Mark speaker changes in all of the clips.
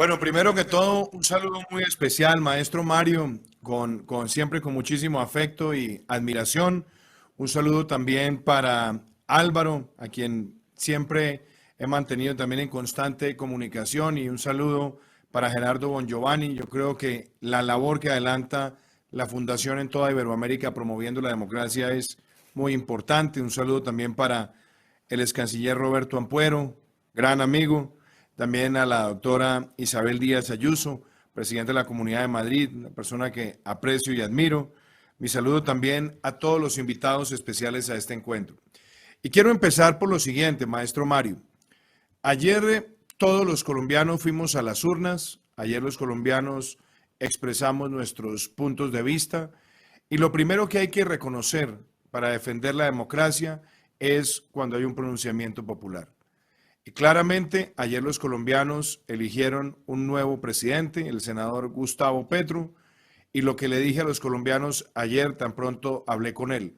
Speaker 1: Bueno, primero que todo, un saludo muy especial, maestro Mario, siempre con muchísimo afecto y admiración. Un saludo también para Álvaro, a quien siempre he mantenido también en constante comunicación, y un saludo para Gerardo Bongiovanni. Yo creo que la labor que adelanta la Fundación en toda Iberoamérica promoviendo la democracia es muy importante. Un saludo también para el ex canciller Roberto Ampuero, gran amigo. También a la doctora Isabel Díaz Ayuso, presidenta de la Comunidad de Madrid, una persona que aprecio y admiro. Mi saludo también a todos los invitados especiales a este encuentro. Y quiero empezar por lo siguiente, maestro Mario. Ayer todos los colombianos fuimos a las urnas, ayer los colombianos expresamos nuestros puntos de vista, y lo primero que hay que reconocer para defender la democracia es cuando hay un pronunciamiento popular. Y claramente ayer los colombianos eligieron un nuevo presidente, el senador Gustavo Petro, y lo que le dije a los colombianos ayer tan pronto hablé con él,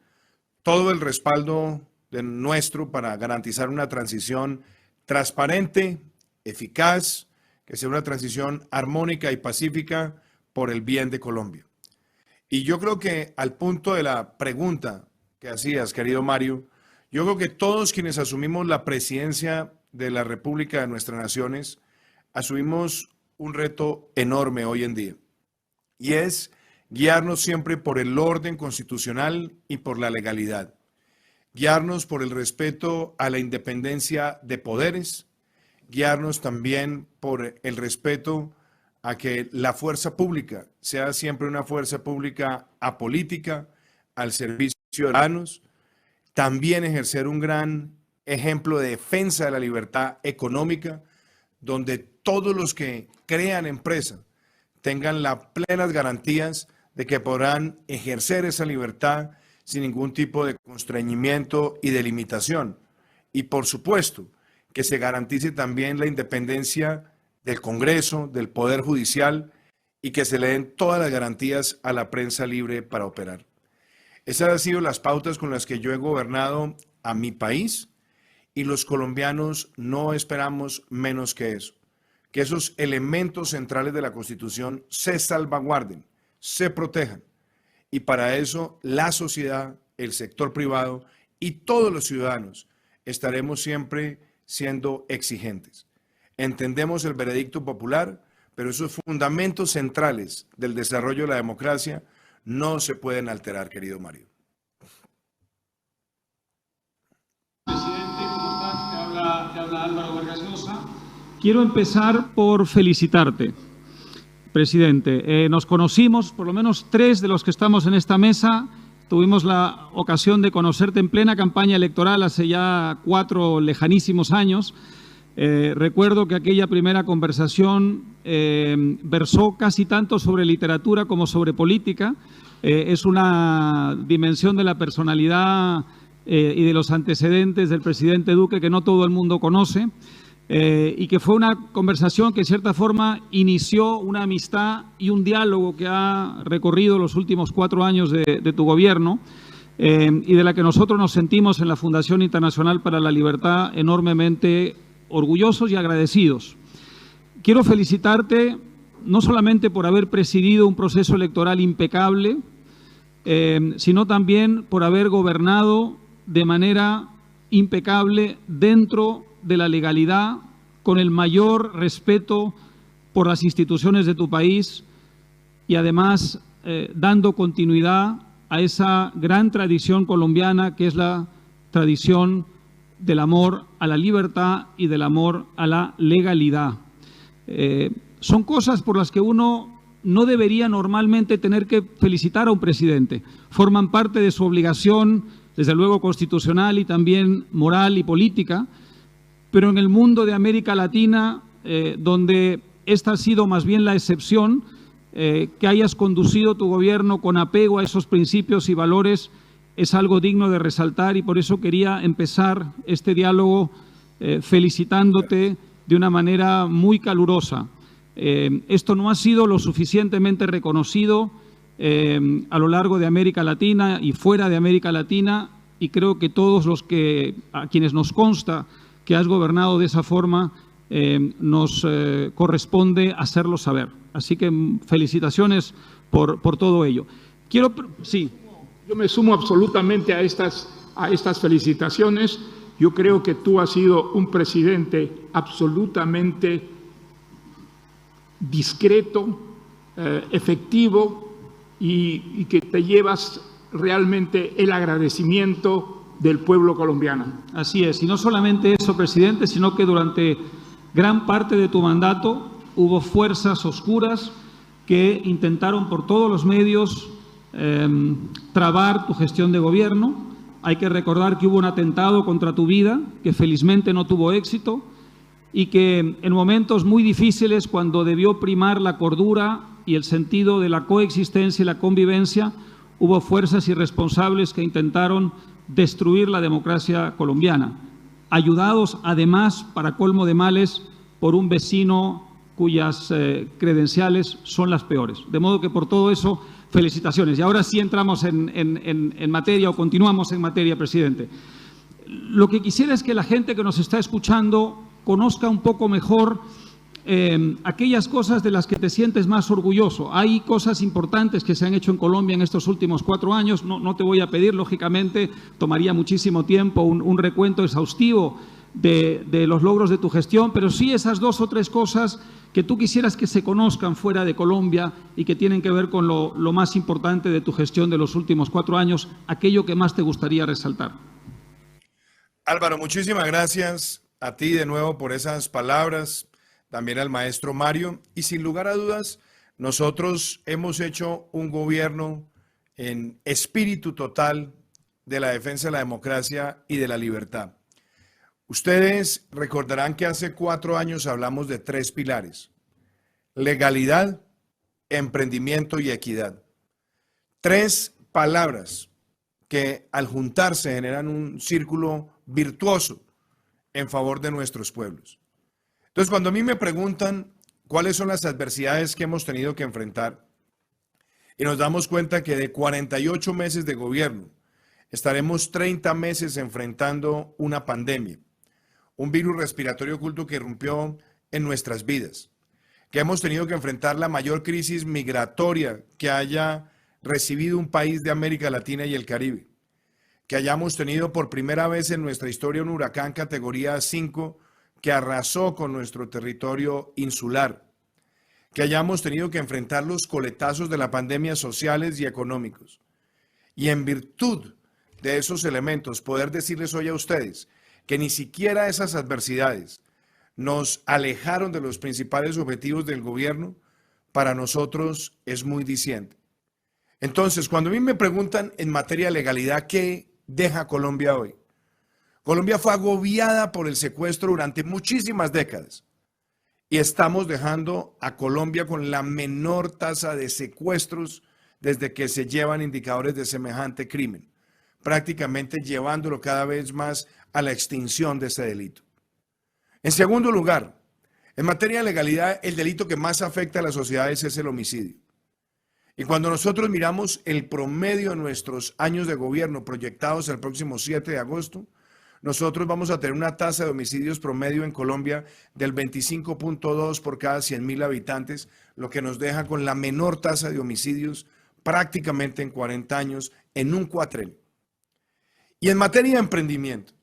Speaker 1: todo el respaldo de nuestro para garantizar una transición transparente, eficaz, que sea una transición armónica y pacífica por el bien de Colombia. Y yo creo que al punto de la pregunta que hacías, querido Mario, yo creo que todos quienes asumimos la presidencia de la República de nuestras naciones, asumimos un reto enorme hoy en día, y es guiarnos siempre por el orden constitucional y por la legalidad, guiarnos por el respeto a la independencia de poderes, guiarnos también por el respeto a que la fuerza pública sea siempre una fuerza pública apolítica, al servicio de los ciudadanos, también ejercer un gran ejemplo de defensa de la libertad económica, donde todos los que crean empresa tengan las plenas garantías de que podrán ejercer esa libertad sin ningún tipo de constreñimiento y de limitación. Y por supuesto, que se garantice también la independencia del Congreso, del Poder Judicial, y que se le den todas las garantías a la prensa libre para operar. Esas han sido las pautas con las que yo he gobernado a mi país, y los colombianos no esperamos menos que eso, que esos elementos centrales de la Constitución se salvaguarden, se protejan. Y para eso la sociedad, el sector privado y todos los ciudadanos estaremos siempre siendo exigentes. Entendemos el veredicto popular, pero esos fundamentos centrales del desarrollo de la democracia no se pueden alterar, querido Mario.
Speaker 2: Te habla Álvaro Vargas Llosa. Quiero empezar por felicitarte, presidente. Nos conocimos, por lo menos 3 de los que estamos en esta mesa, tuvimos la ocasión de conocerte en plena campaña electoral hace ya 4 lejanísimos años. Recuerdo que aquella primera conversación versó casi tanto sobre literatura como sobre política. Es una dimensión de la personalidad y de los antecedentes del presidente Duque que no todo el mundo conoce, y que fue una conversación que de cierta forma inició una amistad y un diálogo que ha recorrido los últimos 4 años de tu gobierno, y de la que nosotros nos sentimos en la Fundación Internacional para la Libertad enormemente orgullosos y agradecidos. Quiero felicitarte no solamente por haber presidido un proceso electoral impecable, sino también por haber gobernado de manera impecable dentro de la legalidad, con el mayor respeto por las instituciones de tu país y además dando continuidad a esa gran tradición colombiana que es la tradición del amor a la libertad y del amor a la legalidad. Son cosas por las que uno no debería normalmente tener que felicitar a un presidente. Forman parte de su obligación, desde luego constitucional y también moral y política, pero en el mundo de América Latina, donde esta ha sido más bien la excepción, que hayas conducido tu gobierno con apego a esos principios y valores es algo digno de resaltar, y por eso quería empezar este diálogo felicitándote de una manera muy calurosa. Esto no ha sido lo suficientemente reconocido a lo largo de América Latina y fuera de América Latina, y creo que todos a quienes nos consta que has gobernado de esa forma, nos corresponde hacerlo saber. Así que felicitaciones por todo ello. Sí.
Speaker 3: Yo me sumo absolutamente a estas felicitaciones. Yo creo que tú has sido un presidente absolutamente discreto, efectivo y que te llevas realmente el agradecimiento del pueblo colombiano.
Speaker 2: Así es, y no solamente eso, presidente, sino que durante gran parte de tu mandato hubo fuerzas oscuras que intentaron por todos los medios trabar tu gestión de gobierno. Hay que recordar que hubo un atentado contra tu vida, que felizmente no tuvo éxito, y que en momentos muy difíciles, cuando debió primar la cordura y el sentido de la coexistencia y la convivencia, hubo fuerzas irresponsables que intentaron destruir la democracia colombiana, ayudados además, para colmo de males, por un vecino cuyas credenciales son las peores. De modo que por todo eso, felicitaciones. Y ahora sí entramos en materia, o continuamos en materia, presidente. Lo que quisiera es que la gente que nos está escuchando conozca un poco mejor aquellas cosas de las que te sientes más orgulloso. Hay cosas importantes que se han hecho en Colombia en estos últimos 4 años. No te voy a pedir, lógicamente, tomaría muchísimo tiempo un recuento exhaustivo de los logros de tu gestión, pero sí esas 2 o 3 cosas que tú quisieras que se conozcan fuera de Colombia y que tienen que ver con lo más importante de tu gestión de los últimos 4 años, aquello que más te gustaría resaltar.
Speaker 1: Álvaro, muchísimas gracias a ti de nuevo por esas palabras, también al maestro Mario, y sin lugar a dudas, nosotros hemos hecho un gobierno en espíritu total de la defensa de la democracia y de la libertad. Ustedes recordarán que hace 4 años hablamos de 3 pilares: legalidad, emprendimiento y equidad. 3 palabras que al juntarse generan un círculo virtuoso en favor de nuestros pueblos. Entonces, cuando a mí me preguntan cuáles son las adversidades que hemos tenido que enfrentar, y nos damos cuenta que de 48 meses de gobierno, estaremos 30 meses enfrentando una pandemia, un virus respiratorio oculto que irrumpió en nuestras vidas, que hemos tenido que enfrentar la mayor crisis migratoria que haya recibido un país de América Latina y el Caribe, que hayamos tenido por primera vez en nuestra historia un huracán categoría 5 que arrasó con nuestro territorio insular, que hayamos tenido que enfrentar los coletazos de la pandemia sociales y económicos. Y en virtud de esos elementos, poder decirles hoy a ustedes que ni siquiera esas adversidades nos alejaron de los principales objetivos del gobierno, para nosotros es muy diciente. Entonces, cuando a mí me preguntan en materia de legalidad, ¿qué deja Colombia hoy? Colombia fue agobiada por el secuestro durante muchísimas décadas y estamos dejando a Colombia con la menor tasa de secuestros desde que se llevan indicadores de semejante crimen, prácticamente llevándolo cada vez más a la extinción de ese delito. En segundo lugar, en materia de legalidad, el delito que más afecta a las sociedades es el homicidio. Y cuando nosotros miramos el promedio de nuestros años de gobierno proyectados el próximo 7 de agosto, nosotros vamos a tener una tasa de homicidios promedio en Colombia del 25.2 por cada 100.000 habitantes, lo que nos deja con la menor tasa de homicidios prácticamente en 40 años, en un cuatrenio. Y en materia de emprendimiento,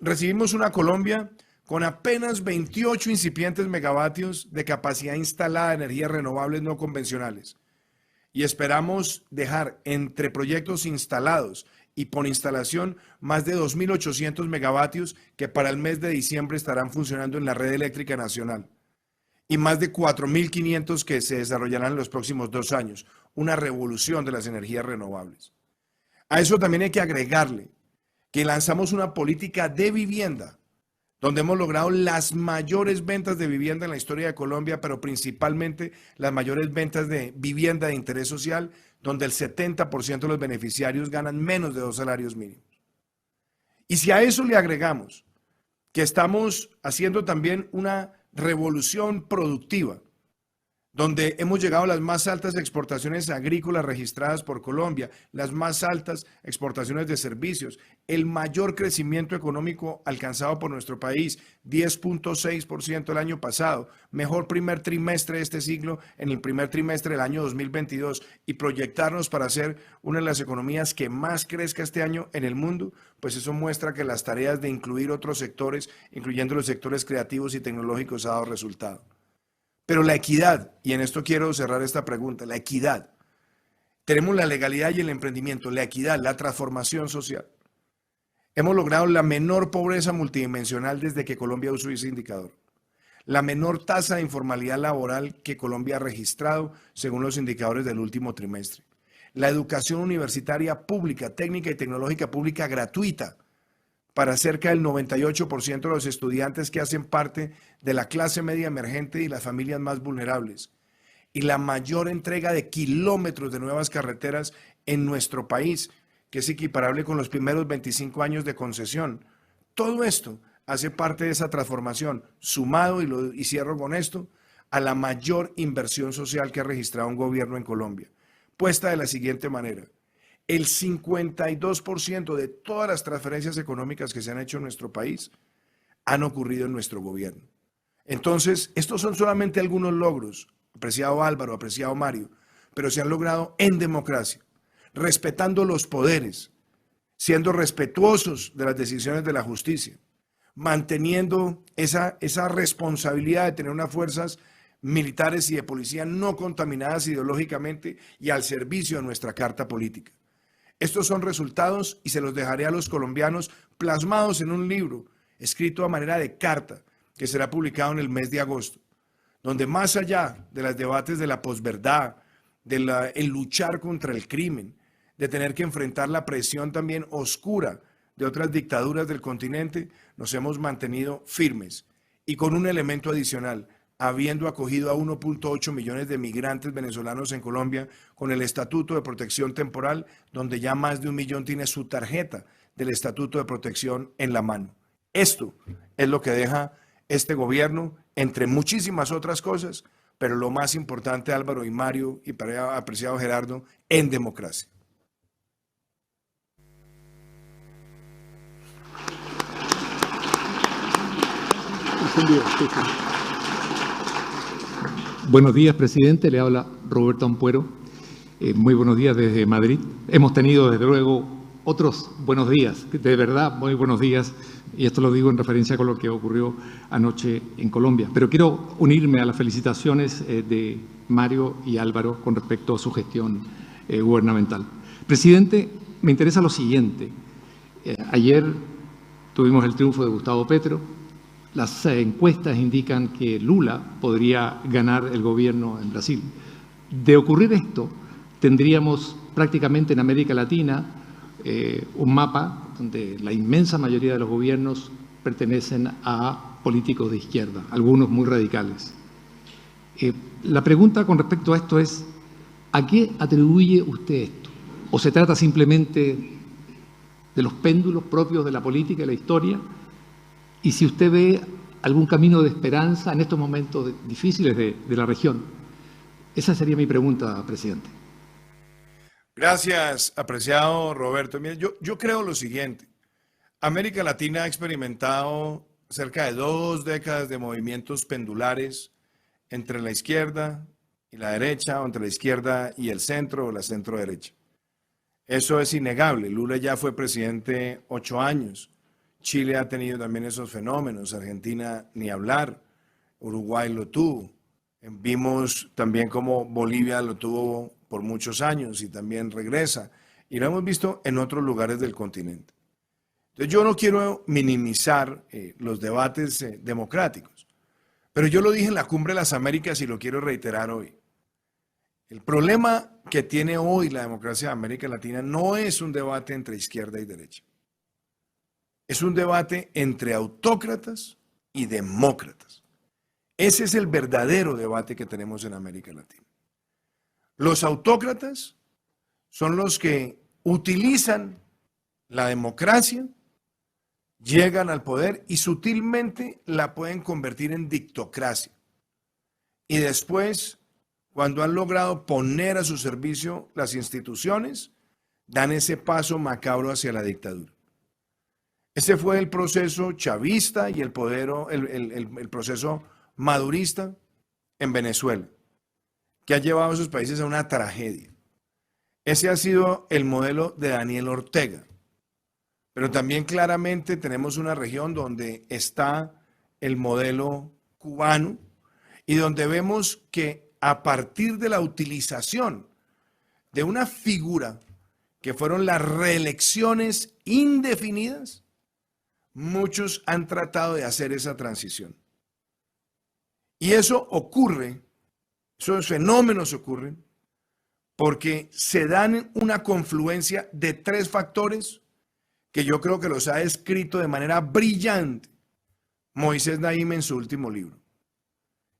Speaker 1: recibimos una Colombia con apenas 28 incipientes megavatios de capacidad instalada de energías renovables no convencionales. Y esperamos dejar entre proyectos instalados y por instalación más de 2.800 megavatios que para el mes de diciembre estarán funcionando en la red eléctrica nacional. Y más de 4.500 que se desarrollarán en los próximos 2 años. Una revolución de las energías renovables. A eso también hay que agregarle que lanzamos una política de vivienda, donde hemos logrado las mayores ventas de vivienda en la historia de Colombia, pero principalmente las mayores ventas de vivienda de interés social, donde el 70% de los beneficiarios ganan menos de 2 salarios mínimos. Y si a eso le agregamos que estamos haciendo también una revolución productiva, donde hemos llegado a las más altas exportaciones agrícolas registradas por Colombia, las más altas exportaciones de servicios, el mayor crecimiento económico alcanzado por nuestro país, 10.6% el año pasado, mejor primer trimestre de este siglo en el primer trimestre del año 2022 y proyectarnos para ser una de las economías que más crezca este año en el mundo, pues eso muestra que las tareas de incluir otros sectores, incluyendo los sectores creativos y tecnológicos, ha dado resultado. Pero la equidad, y en esto quiero cerrar esta pregunta, la equidad. Tenemos la legalidad y el emprendimiento, la equidad, la transformación social. Hemos logrado la menor pobreza multidimensional desde que Colombia usó ese indicador. La menor tasa de informalidad laboral que Colombia ha registrado según los indicadores del último trimestre. La educación universitaria pública, técnica y tecnológica pública gratuita para cerca del 98% de los estudiantes que hacen parte de la clase media emergente y las familias más vulnerables. Y la mayor entrega de kilómetros de nuevas carreteras en nuestro país, que es equiparable con los primeros 25 años de concesión. Todo esto hace parte de esa transformación, sumado, y cierro con esto, a la mayor inversión social que ha registrado un gobierno en Colombia, puesta de la siguiente manera. El 52% de todas las transferencias económicas que se han hecho en nuestro país han ocurrido en nuestro gobierno. Entonces, estos son solamente algunos logros, apreciado Álvaro, apreciado Mario, pero se han logrado en democracia, respetando los poderes, siendo respetuosos de las decisiones de la justicia, manteniendo esa responsabilidad de tener unas fuerzas militares y de policía no contaminadas ideológicamente y al servicio de nuestra carta política. Estos son resultados y se los dejaré a los colombianos plasmados en un libro escrito a manera de carta que será publicado en el mes de agosto, donde más allá de los debates de la posverdad, el luchar contra el crimen, de tener que enfrentar la presión también oscura de otras dictaduras del continente, nos hemos mantenido firmes y con un elemento adicional, habiendo acogido a 1.8 millones de migrantes venezolanos en Colombia con el Estatuto de Protección Temporal, donde ya más de 1 millón tiene su tarjeta del Estatuto de Protección en la mano. Esto es lo que deja este gobierno, entre muchísimas otras cosas, pero lo más importante, Álvaro y Mario, y para apreciado Gerardo, en democracia.
Speaker 4: Buenos días, presidente. Le habla Roberto Ampuero. Muy buenos días desde Madrid. Hemos tenido, desde luego, otros buenos días, de verdad, muy buenos días, y esto lo digo en referencia con lo que ocurrió anoche en Colombia. Pero quiero unirme a las felicitaciones de Mario y Álvaro con respecto a su gestión gubernamental. Presidente, me interesa lo siguiente. Ayer tuvimos el triunfo de Gustavo Petro. Las encuestas indican que Lula podría ganar el gobierno en Brasil. De ocurrir esto, tendríamos prácticamente en América Latina un mapa donde la inmensa mayoría de los gobiernos pertenecen a políticos de izquierda, algunos muy radicales. La pregunta con respecto a esto es, ¿a qué atribuye usted esto? ¿O se trata simplemente de los péndulos propios de la política y la historia? Y si usted ve algún camino de esperanza en estos momentos difíciles de la región. Esa sería mi pregunta, presidente.
Speaker 1: Gracias, apreciado Roberto. Mire, yo creo lo siguiente. América Latina ha experimentado cerca de 2 décadas de movimientos pendulares entre la izquierda y la derecha, o entre la izquierda y el centro, o la centro derecha. Eso es innegable. Lula ya fue presidente 8 años. Chile ha tenido también esos fenómenos, Argentina ni hablar, Uruguay lo tuvo. Vimos también cómo Bolivia lo tuvo por muchos años y también regresa. Y lo hemos visto en otros lugares del continente. Entonces yo no quiero minimizar los debates democráticos, pero yo lo dije en la Cumbre de las Américas y lo quiero reiterar hoy. El problema que tiene hoy la democracia de América Latina no es un debate entre izquierda y derecha. Es un debate entre autócratas y demócratas. Ese es el verdadero debate que tenemos en América Latina. Los autócratas son los que utilizan la democracia, llegan al poder y sutilmente la pueden convertir en dictocracia. Y después cuando han logrado poner a su servicio las instituciones, dan ese paso macabro hacia la dictadura. Ese fue el proceso chavista y el proceso madurista en Venezuela, que ha llevado a esos países a una tragedia. Ese ha sido el modelo de Daniel Ortega. Pero también claramente tenemos una región donde está el modelo cubano y donde vemos que a partir de la utilización de una figura que fueron las reelecciones indefinidas, muchos han tratado de hacer esa transición. Y eso ocurre, esos fenómenos ocurren, porque se dan una confluencia de tres factores que yo creo que los ha descrito de manera brillante Moisés Naím en su último libro.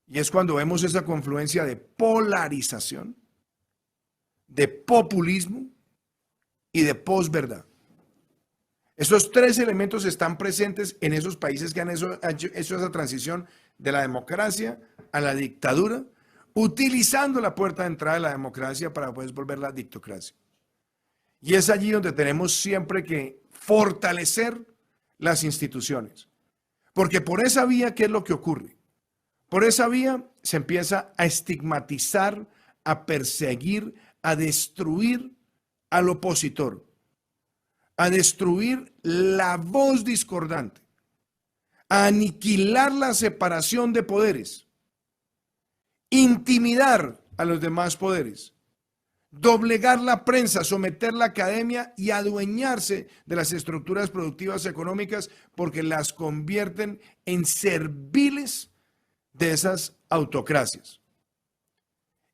Speaker 1: Y es cuando vemos esa confluencia de polarización, de populismo y de posverdad. Esos tres elementos están presentes en esos países que han hecho esa transición de la democracia a la dictadura, utilizando la puerta de entrada de la democracia para poder volver la dictocracia. Y es allí donde tenemos siempre que fortalecer las instituciones. Porque por esa vía, ¿qué es lo que ocurre? Por esa vía se empieza a estigmatizar, a perseguir, a destruir al opositor, a destruir la voz discordante, a aniquilar la separación de poderes, intimidar a los demás poderes, doblegar la prensa, someter la academia y adueñarse de las estructuras productivas económicas porque las convierten en serviles de esas autocracias.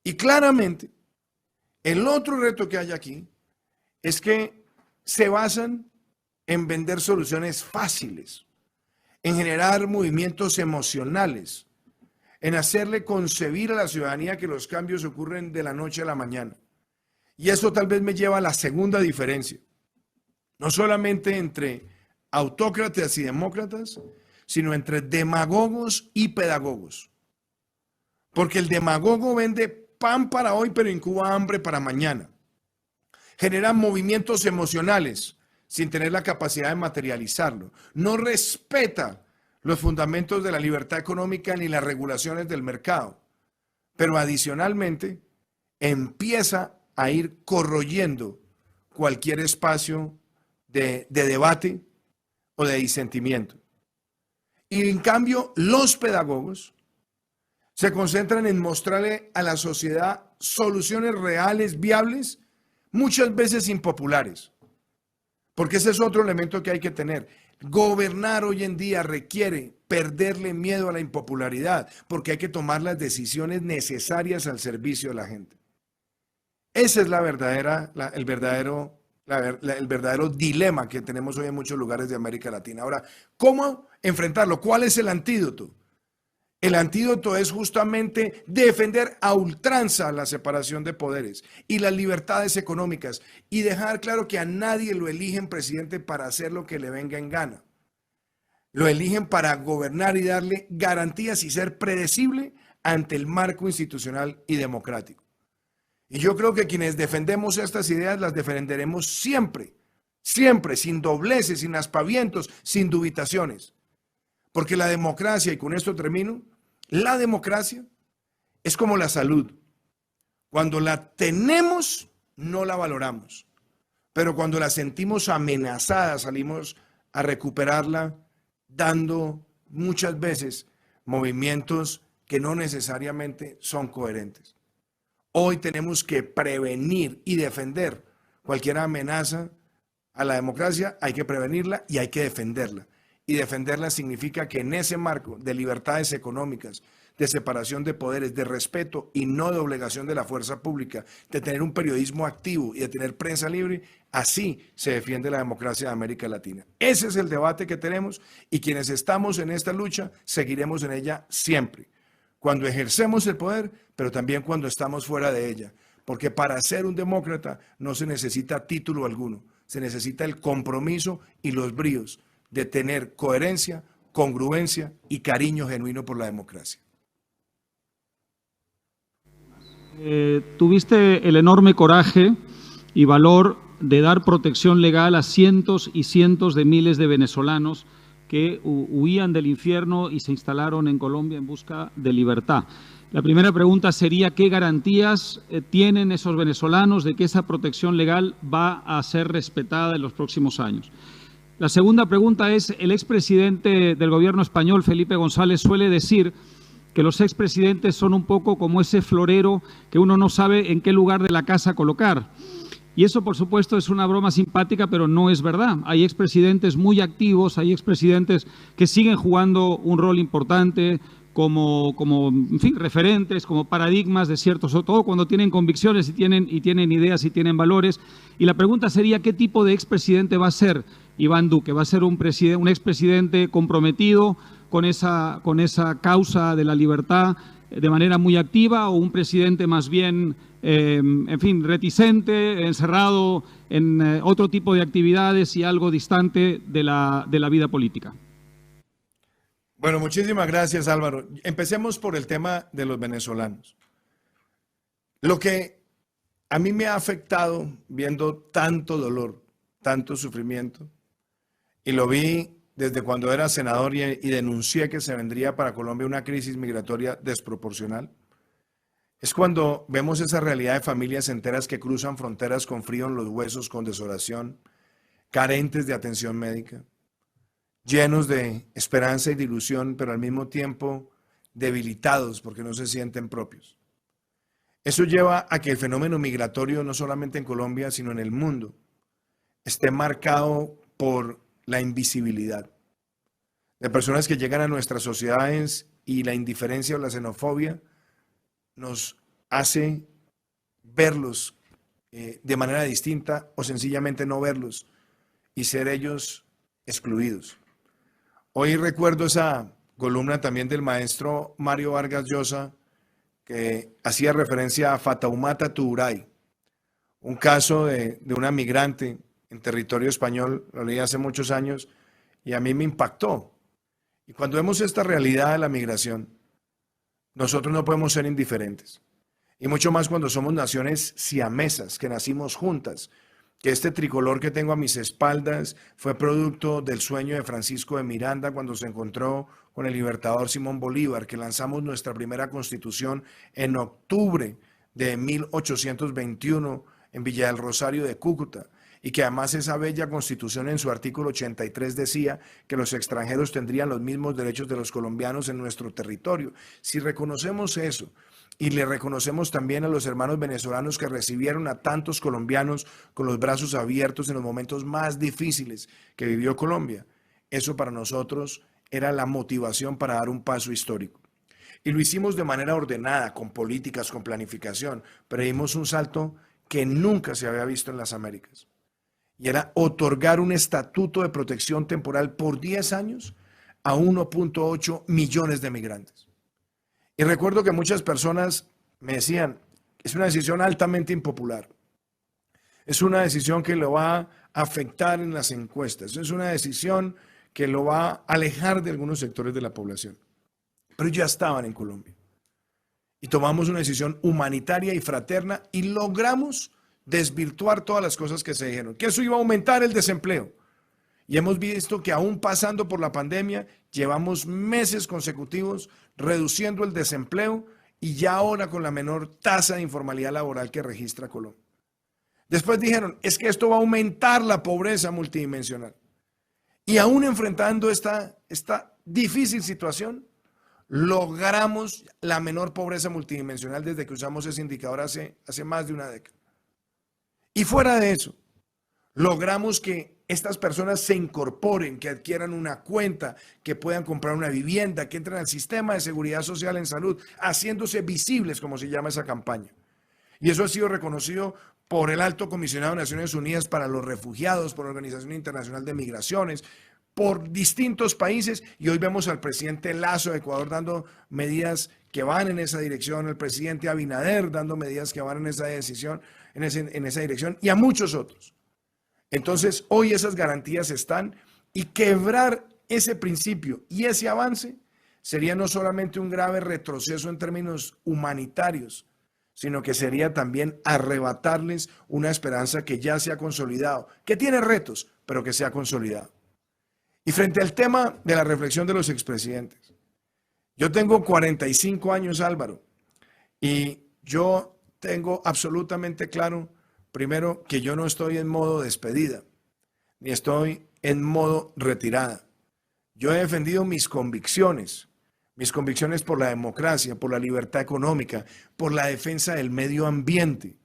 Speaker 1: Y claramente, el otro reto que hay aquí es que se basan en vender soluciones fáciles, en generar movimientos emocionales, en hacerle concebir a la ciudadanía que los cambios ocurren de la noche a la mañana. Y eso tal vez me lleva a la segunda diferencia, no solamente entre autócratas y demócratas, sino entre demagogos y pedagogos. Porque el demagogo vende pan para hoy, pero incuba hambre para mañana. Genera movimientos emocionales sin tener la capacidad de materializarlo. No respeta los fundamentos de la libertad económica ni las regulaciones del mercado. Pero adicionalmente empieza a ir corroyendo cualquier espacio de debate o de disentimiento. Y en cambio, los pedagogos se concentran en mostrarle a la sociedad soluciones reales, viables, muchas veces impopulares. Porque ese es otro elemento que hay que tener. Gobernar hoy en día requiere perderle miedo a la impopularidad, porque hay que tomar las decisiones necesarias al servicio de la gente. Ese es el verdadero dilema que tenemos hoy en muchos lugares de América Latina. Ahora, ¿cómo enfrentarlo? ¿Cuál es el antídoto? El antídoto es justamente defender a ultranza la separación de poderes y las libertades económicas y dejar claro que a nadie lo eligen presidente para hacer lo que le venga en gana. Lo eligen para gobernar y darle garantías y ser predecible ante el marco institucional y democrático. Y yo creo que quienes defendemos estas ideas las defenderemos siempre, siempre, sin dobleces, sin aspavientos, sin dubitaciones. Porque la democracia, y con esto termino, la democracia es como la salud. Cuando la tenemos, no la valoramos. Pero cuando la sentimos amenazada, salimos a recuperarla, dando muchas veces movimientos que no necesariamente son coherentes. Hoy tenemos que prevenir y defender cualquier amenaza a la democracia. Hay que prevenirla y hay que defenderla. Y defenderla significa que en ese marco de libertades económicas, de separación de poderes, de respeto y no de obligación de la fuerza pública, de tener un periodismo activo y de tener prensa libre, así se defiende la democracia de América Latina. Ese es el debate que tenemos y quienes estamos en esta lucha seguiremos en ella siempre. Cuando ejercemos el poder, pero también cuando estamos fuera de ella. Porque para ser un demócrata no se necesita título alguno, se necesita el compromiso y los bríos de tener coherencia, congruencia y cariño genuino por la democracia.
Speaker 2: tuviste el enorme coraje y valor de dar protección legal a cientos y cientos de miles de venezolanos que huían del infierno y se instalaron en Colombia en busca de libertad. La primera pregunta sería, ¿qué garantías tienen esos venezolanos de que esa protección legal va a ser respetada en los próximos años? La segunda pregunta es, el expresidente del gobierno español, Felipe González, suele decir que los expresidentes son un poco como ese florero que uno no sabe en qué lugar de la casa colocar. Y eso, por supuesto, es una broma simpática, pero no es verdad. Hay expresidentes muy activos, hay expresidentes que siguen jugando un rol importante como en fin, referentes, como paradigmas de ciertos, sobre todo cuando tienen convicciones y tienen ideas y tienen valores. Y la pregunta sería, ¿qué tipo de expresidente va a ser Iván Duque? ¿Va a ser un expresidente comprometido con esa causa de la libertad de manera muy activa, o un presidente más bien, en fin, reticente, encerrado en otro tipo de actividades y algo distante de la vida política?
Speaker 1: Bueno, muchísimas gracias, Álvaro. Empecemos por el tema de los venezolanos. Lo que a mí me ha afectado viendo tanto dolor, tanto sufrimiento, y lo vi desde cuando era senador y denuncié que se vendría para Colombia una crisis migratoria desproporcional, es cuando vemos esa realidad de familias enteras que cruzan fronteras con frío en los huesos, con desolación, carentes de atención médica, llenos de esperanza y de ilusión, pero al mismo tiempo debilitados porque no se sienten propios. Eso lleva a que el fenómeno migratorio, no solamente en Colombia, sino en el mundo, esté marcado por la invisibilidad de personas que llegan a nuestras sociedades, y la indiferencia o la xenofobia nos hace verlos de manera distinta, o sencillamente no verlos y ser ellos excluidos. Hoy recuerdo esa columna también del maestro Mario Vargas Llosa, que hacía referencia a Fatoumata Tuuray, un caso de una migrante en territorio español. Lo leí hace muchos años y a mí me impactó. Y cuando vemos esta realidad de la migración, nosotros no podemos ser indiferentes. Y mucho más cuando somos naciones siamesas, que nacimos juntas, que este tricolor que tengo a mis espaldas fue producto del sueño de Francisco de Miranda cuando se encontró con el libertador Simón Bolívar, que lanzamos nuestra primera constitución en octubre de 1821 en Villa del Rosario de Cúcuta, y que además esa bella constitución en su artículo 83 decía que los extranjeros tendrían los mismos derechos de los colombianos en nuestro territorio. Si reconocemos eso, y le reconocemos también a los hermanos venezolanos que recibieron a tantos colombianos con los brazos abiertos en los momentos más difíciles que vivió Colombia, eso para nosotros era la motivación para dar un paso histórico. Y lo hicimos de manera ordenada, con políticas, con planificación, pero dimos un salto que nunca se había visto en las Américas. Y era otorgar un estatuto de protección temporal por 10 años a 1.8 millones de migrantes. Y recuerdo que muchas personas me decían, es una decisión altamente impopular, es una decisión que lo va a afectar en las encuestas, es una decisión que lo va a alejar de algunos sectores de la población. Pero ya estaban en Colombia y tomamos una decisión humanitaria y fraterna y logramos desvirtuar todas las cosas que se dijeron, que eso iba a aumentar el desempleo. Y hemos visto que aún pasando por la pandemia, llevamos meses consecutivos reduciendo el desempleo, y ya ahora con la menor tasa de informalidad laboral que registra Colombia. Después dijeron, es que esto va a aumentar la pobreza multidimensional. Y aún enfrentando esta difícil situación, logramos la menor pobreza multidimensional desde que usamos ese indicador hace más de una década. Y fuera de eso, logramos que estas personas se incorporen, que adquieran una cuenta, que puedan comprar una vivienda, que entren al sistema de seguridad social en salud, haciéndose visibles, como se llama esa campaña. Y eso ha sido reconocido por el Alto Comisionado de Naciones Unidas para los Refugiados, por la Organización Internacional de Migraciones, por distintos países, y hoy vemos al presidente Lasso de Ecuador dando medidas que van en esa dirección, el presidente Abinader dando medidas que van en esa dirección, y a muchos otros. Entonces, hoy esas garantías están, y quebrar ese principio y ese avance sería no solamente un grave retroceso en términos humanitarios, sino que sería también arrebatarles una esperanza que ya se ha consolidado, que tiene retos, pero que se ha consolidado. Y frente al tema de la reflexión de los expresidentes, yo tengo 45 años, Álvaro, y yo tengo absolutamente claro, primero, que yo no estoy en modo despedida, ni estoy en modo retirada. Yo he defendido mis convicciones por la democracia, por la libertad económica, por la defensa del medio ambiente,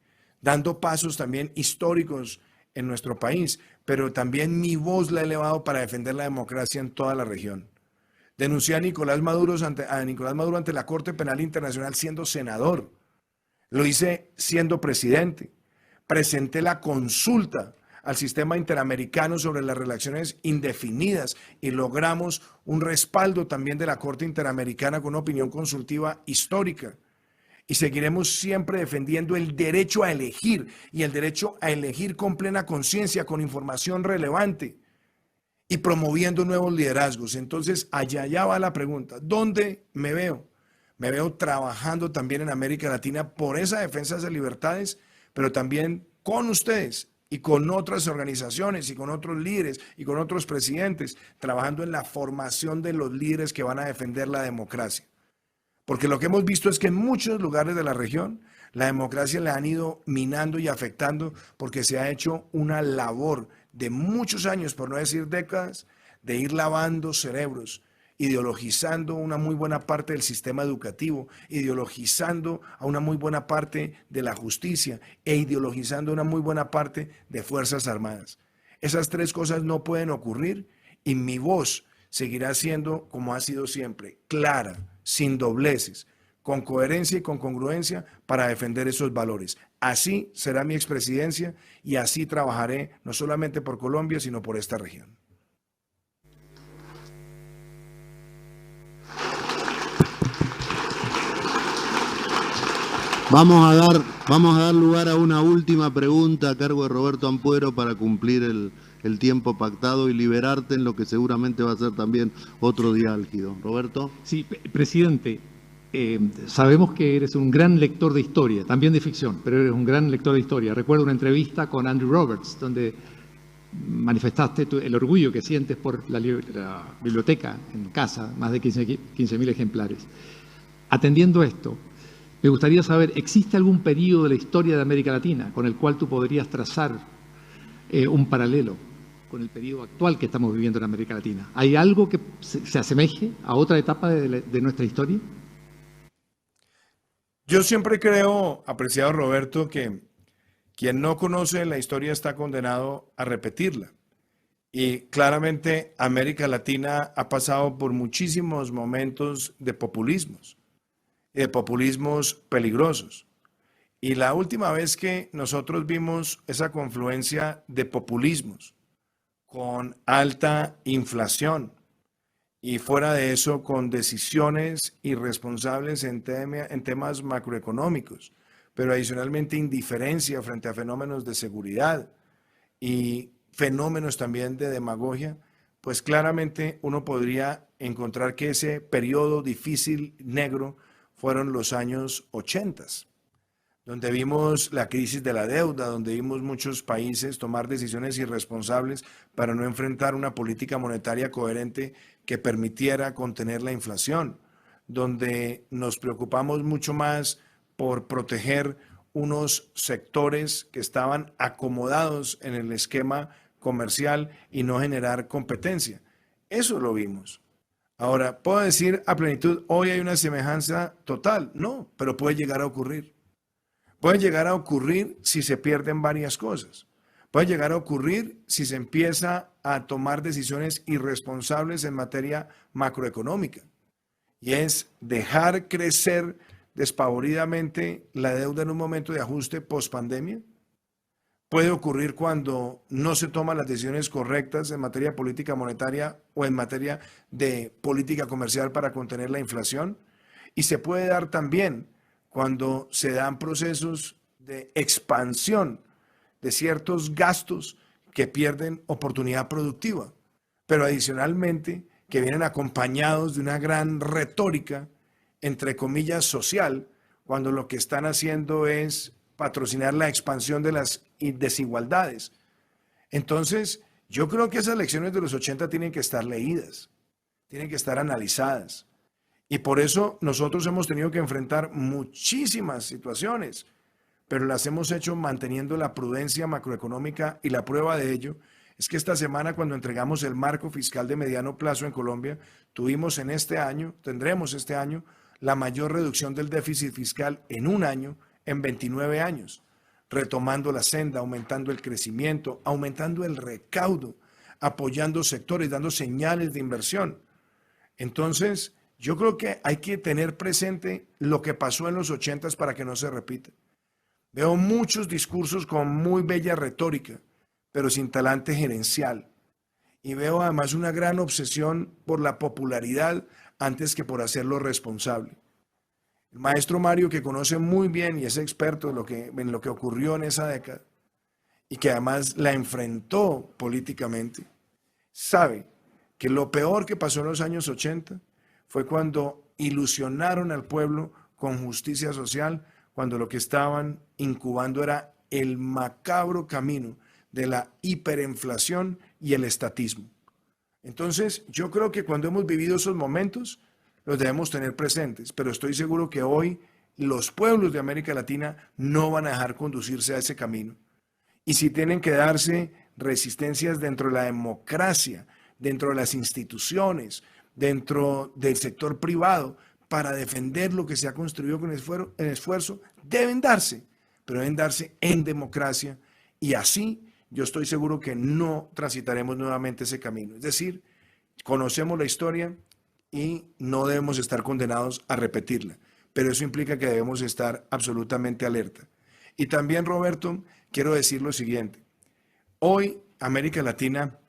Speaker 1: dando pasos también históricos en nuestro país, pero también mi voz la he elevado para defender la democracia en toda la región. Denuncié a Nicolás Maduro ante la Corte Penal Internacional siendo senador. Lo hice siendo presidente. Presenté la consulta al sistema interamericano sobre las relaciones indefinidas y logramos un respaldo también de la Corte Interamericana con una opinión consultiva histórica. Y seguiremos siempre defendiendo el derecho a elegir y el derecho a elegir con plena conciencia, con información relevante y promoviendo nuevos liderazgos. Entonces, allá va la pregunta. ¿Dónde me veo? Me veo trabajando también en América Latina por esa defensa de esas libertades, pero también con ustedes y con otras organizaciones y con otros líderes y con otros presidentes, trabajando en la formación de los líderes que van a defender la democracia. Porque lo que hemos visto es que en muchos lugares de la región la democracia la han ido minando y afectando porque se ha hecho una labor de muchos años, por no decir décadas, de ir lavando cerebros, ideologizando una muy buena parte del sistema educativo, ideologizando a una muy buena parte de la justicia e ideologizando una muy buena parte de Fuerzas Armadas. Esas tres cosas no pueden ocurrir y mi voz seguirá siendo, como ha sido siempre, clara, sin dobleces, con coherencia y con congruencia para defender esos valores. Así será mi expresidencia y así trabajaré no solamente por Colombia, sino por esta región.
Speaker 5: Vamos a dar lugar a una última pregunta a cargo de Roberto Ampuero para cumplir el tiempo pactado y liberarte en lo que seguramente va a ser también otro día álgido. Roberto.
Speaker 4: Sí, presidente, sabemos que eres un gran lector de historia, también de ficción, pero eres un gran lector de historia. Recuerdo una entrevista con Andrew Roberts, donde manifestaste el orgullo que sientes por la biblioteca en casa, más de 15.000 ejemplares. Atendiendo esto, me gustaría saber, ¿existe algún periodo de la historia de América Latina con el cual tú podrías trazar un paralelo con el periodo actual que estamos viviendo en América Latina? ¿Hay algo que se asemeje a otra etapa de nuestra historia?
Speaker 1: Yo siempre creo, apreciado Roberto, que quien no conoce la historia está condenado a repetirla. Y claramente América Latina ha pasado por muchísimos momentos de populismos peligrosos. Y la última vez que nosotros vimos esa confluencia de populismos con alta inflación y fuera de eso con decisiones irresponsables en temas macroeconómicos, pero adicionalmente indiferencia frente a fenómenos de seguridad y fenómenos también de demagogia, pues claramente uno podría encontrar que ese periodo difícil, negro, fueron los años 80, donde vimos la crisis de la deuda, donde vimos muchos países tomar decisiones irresponsables para no enfrentar una política monetaria coherente que permitiera contener la inflación, donde nos preocupamos mucho más por proteger unos sectores que estaban acomodados en el esquema comercial y no generar competencia. Eso lo vimos. Ahora, ¿puedo decir a plenitud, hoy hay una semejanza total? No, pero puede llegar a ocurrir. Puede llegar a ocurrir si se pierden varias cosas. Puede llegar a ocurrir si se empieza a tomar decisiones irresponsables en materia macroeconómica. Y es dejar crecer despavoridamente la deuda en un momento de ajuste post-pandemia. Puede ocurrir cuando no se toman las decisiones correctas en materia de política monetaria o en materia de política comercial para contener la inflación. Y se puede dar también cuando se dan procesos de expansión de ciertos gastos que pierden oportunidad productiva, pero adicionalmente que vienen acompañados de una gran retórica, entre comillas, social, cuando lo que están haciendo es patrocinar la expansión de las desigualdades. Entonces, yo creo que esas lecciones de los 80 tienen que estar leídas, tienen que estar analizadas. Y por eso nosotros hemos tenido que enfrentar muchísimas situaciones, pero las hemos hecho manteniendo la prudencia macroeconómica, y la prueba de ello es que esta semana, cuando entregamos el marco fiscal de mediano plazo en Colombia, tendremos este año la mayor reducción del déficit fiscal en un año en 29 años, retomando la senda, aumentando el crecimiento, aumentando el recaudo, apoyando sectores, dando señales de inversión. Entonces, yo creo que hay que tener presente lo que pasó en los 80 para que no se repita. Veo muchos discursos con muy bella retórica, pero sin talante gerencial. Y veo además una gran obsesión por la popularidad antes que por hacerlo responsable. El maestro Mario, que conoce muy bien y es experto en lo que ocurrió en esa década, y que además la enfrentó políticamente, sabe que lo peor que pasó en los años 80 fue cuando ilusionaron al pueblo con justicia social, cuando lo que estaban incubando era el macabro camino de la hiperinflación y el estatismo. Entonces, yo creo que cuando hemos vivido esos momentos, los debemos tener presentes, pero estoy seguro que hoy los pueblos de América Latina no van a dejar conducirse a ese camino. Y si tienen que darse resistencias dentro de la democracia, dentro de las instituciones, dentro del sector privado, para defender lo que se ha construido con esfuerzo, deben darse, pero deben darse en democracia, y así yo estoy seguro que no transitaremos nuevamente ese camino. Es decir, conocemos la historia y no debemos estar condenados a repetirla, pero eso implica que debemos estar absolutamente alerta. Y también, Roberto, quiero decir lo siguiente. Hoy América Latina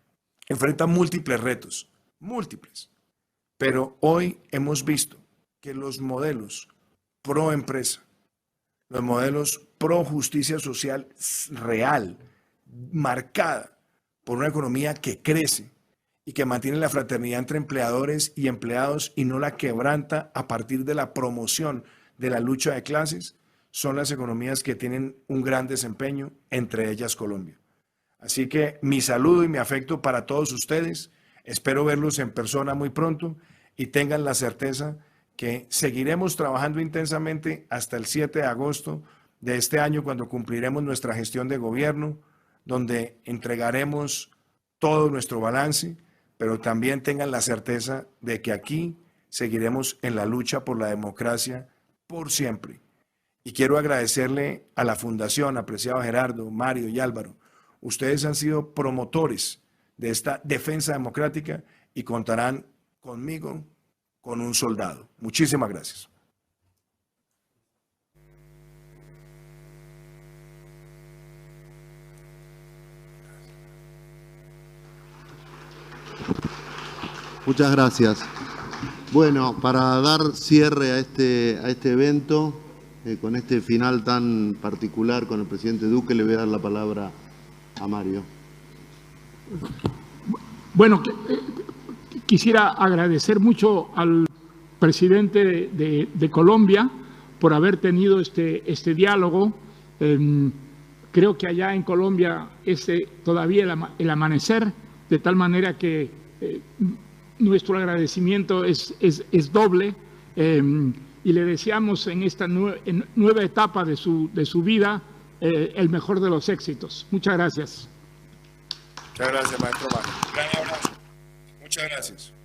Speaker 1: enfrenta múltiples retos, múltiples, pero hoy hemos visto que los modelos pro empresa, los modelos pro justicia social real, marcada por una economía que crece y que mantiene la fraternidad entre empleadores y empleados y no la quebranta a partir de la promoción de la lucha de clases, son las economías que tienen un gran desempeño, entre ellas Colombia. Así que mi saludo y mi afecto para todos ustedes. Espero verlos en persona muy pronto y tengan la certeza que seguiremos trabajando intensamente hasta el 7 de agosto de este año, cuando cumpliremos nuestra gestión de gobierno, donde entregaremos todo nuestro balance, pero también tengan la certeza de que aquí seguiremos en la lucha por la democracia por siempre. Y quiero agradecerle a la Fundación, apreciado Gerardo, Mario y Álvaro. Ustedes han sido promotores de esta defensa democrática y contarán conmigo, con un soldado. Muchísimas gracias.
Speaker 5: Muchas gracias. Bueno, para dar cierre a este evento, con este final tan particular con el presidente Duque, le voy a dar la palabra a Mario.
Speaker 3: Bueno, quisiera agradecer mucho al presidente de Colombia por haber tenido este diálogo. Creo que allá en Colombia es todavía el amanecer, de tal manera que nuestro agradecimiento es doble, y le deseamos en esta nueva etapa de su vida el mejor de los éxitos. Muchas gracias.
Speaker 1: Muchas gracias, maestro Mario. Gran abrazo. Muchas gracias.